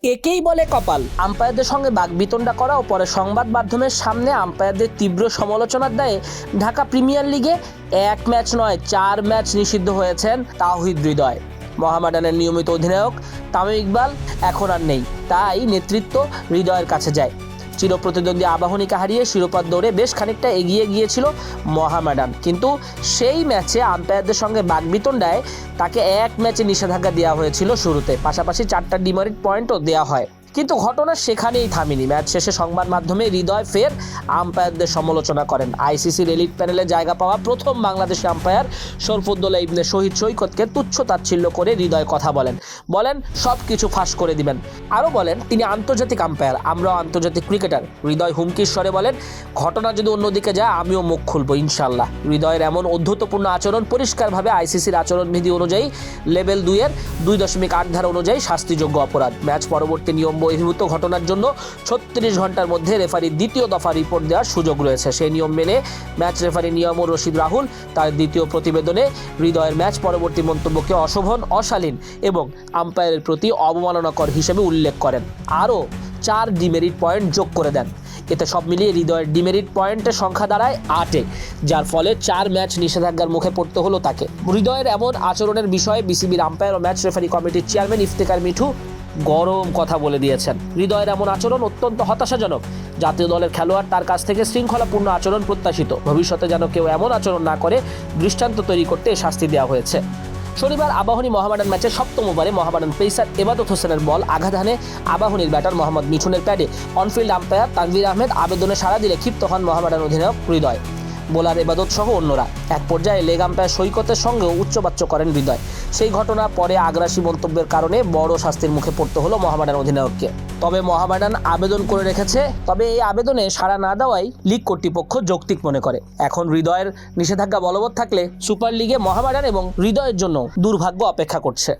একেই বলে কপাল। আম্পায়ারদের সঙ্গে বাকবিতণ্ডা করা ও পরে সংবাদ মাধ্যমের সামনে আম্পায়ারদের তীব্র সমালোচনার দায়ে ঢাকা প্রিমিয়ার লিগে 1 ম্যাচ নয় 4 ম্যাচ নিষিদ্ধ হয়েছেন তাওহিদ হৃদয়। মোহামেডানের নিয়মিত অধিনায়ক তামিম ইকবাল এখন আর নেই, তাই নেতৃত্ব হৃদয়ের কাছে যায়। চিরপ্রতিদ্বন্দ্বী আবাহনীকে হারিয়ে শিরোপার দৌড়ে বেশ খানিকটা এগিয়ে গিয়েছিল মোহামেডান, কিন্তু সেই ম্যাচে আম্পায়ারদের সঙ্গে বাকবিতণ্ডায় তাকে 1 ম্যাচে নিষেধাজ্ঞা দেওয়া হয়েছিল শুরুতে, পাশাপাশি 4টা ডিমেরিট পয়েন্টও দেওয়া হয়। কিন্তু ঘটনা সেখানেই থামেনি। ম্যাচ শেষে সংবাদ মাধ্যমে হৃদয় ফের আম্পায়ারদের সমালোচনা করেন। আইসিসির এলিট প্যানেলে জায়গা পাওয়া প্রথম বাংলাদেশি আম্পায়ার শরফুদ্দৌলা ইবনে শহীদ সৈকতকে তুচ্ছ তাচ্ছিল্য করে হৃদয় কথা বলেন সব কিছু ফাঁস করে দিবেন। আরও বলেন তিনি আন্তর্জাতিক আম্পায়ার, আমরাও আন্তর্জাতিক ক্রিকেটার। হৃদয় হুমকির স্বরে বলেন, ঘটনা যদি অন্যদিকে যায় আমিও মুখ খুলবো ইনশাল্লাহ। হৃদয়ের এমন অধ্যুতপূর্ণ আচরণ পরিষ্কারভাবে আইসিসির আচরণবিধি অনুযায়ী লেভেল 2-এর 2.8 ধারা অনুযায়ী শাস্তিযোগ্য অপরাধ। ম্যাচ পরবর্তী নিয়ম বহির্ভূত ঘটনার জন্য 36 ঘন্টার মধ্যে রেফারির দ্বিতীয় দফা রিপোর্ট দেওয়ার সুযোগ রয়েছে। সেই নিয়ম মেনে ম্যাচ রেফারি নিয়ামুর রশিদ রাহুল তার দ্বিতীয় প্রতিবেদনে হৃদয়ের ম্যাচ পরবর্তী মন্তব্যকে অশোভন, অশালীন এবং আম্পায়ারের প্রতি অবমাননাকর হিসেবে উল্লেখ করেন। আরও 4 ডিমেরিট পয়েন্ট যোগ করে দেন। এতে সব মিলিয়ে হৃদয়ের ডিমেরিট পয়েন্টের সংখ্যা দাঁড়ায় 8-এ, যার ফলে 4 ম্যাচ নিষেধাজ্ঞার মুখে পড়তে হলো তাকে। হৃদয়ের এমন আচরণের বিষয়ে বিসিবির আম্পায়ার ও ম্যাচ রেফারি কমিটির চেয়ারম্যান ইফতেখার মিঠু গরম কথা বলে দিয়েছেন। হৃদয়ের এমন আচরণ অত্যন্ত হতাশাজনক। জাতীয় দলের খেলোয়াড়, তার কাছ থেকে শৃঙ্খলাপূর্ণ আচরণ প্রত্যাশিত। ভবিষ্যতে যেন কেউ এমন আচরণ না করে দৃষ্টান্ত তৈরি করতে শাস্তি দেওয়া হয়েছে। শনিবার আবাহনী মোহামেডান ম্যাচের 7ম ওভারে মোহামেডান পেসার এবাদত হোসেনের বল আঘাত হানে আবাহনীর ব্যাটার মোহাম্মদ মিঠুনের প্যাডে। অনফিল্ড আম্পায়ার তানভীর আহমেদ আবেদনে সাড়া দিলে ক্ষিপ্ত হন মোহামেডান অধিনায়ক হৃদয়, বোলার এবাদত সহ অন্যরা। এক পর্যায়ে লেগ আম্পায়ার সৈকতের সঙ্গেও উচ্চবাচ্য করেন হৃদয়। সেই ঘটনা পরে আগ্রাসী মন্তব্যের কারণে বড় শাস্তির মুখে পড়তে হলো মোহামেডান অধিনায়ককে। তবে মোহামেডান আবেদন করে রেখেছে, তবে এই আবেদনে সাড়া না দেওয়াই লীগ কর্তৃপক্ষ যৌক্তিক মনে করে। এখন হৃদয়ের নিষেধাজ্ঞা বলবৎ থাকলে সুপার লিগে মোহামেডান এবং হৃদয়ের জন্য দুর্ভাগ্য অপেক্ষা করছে।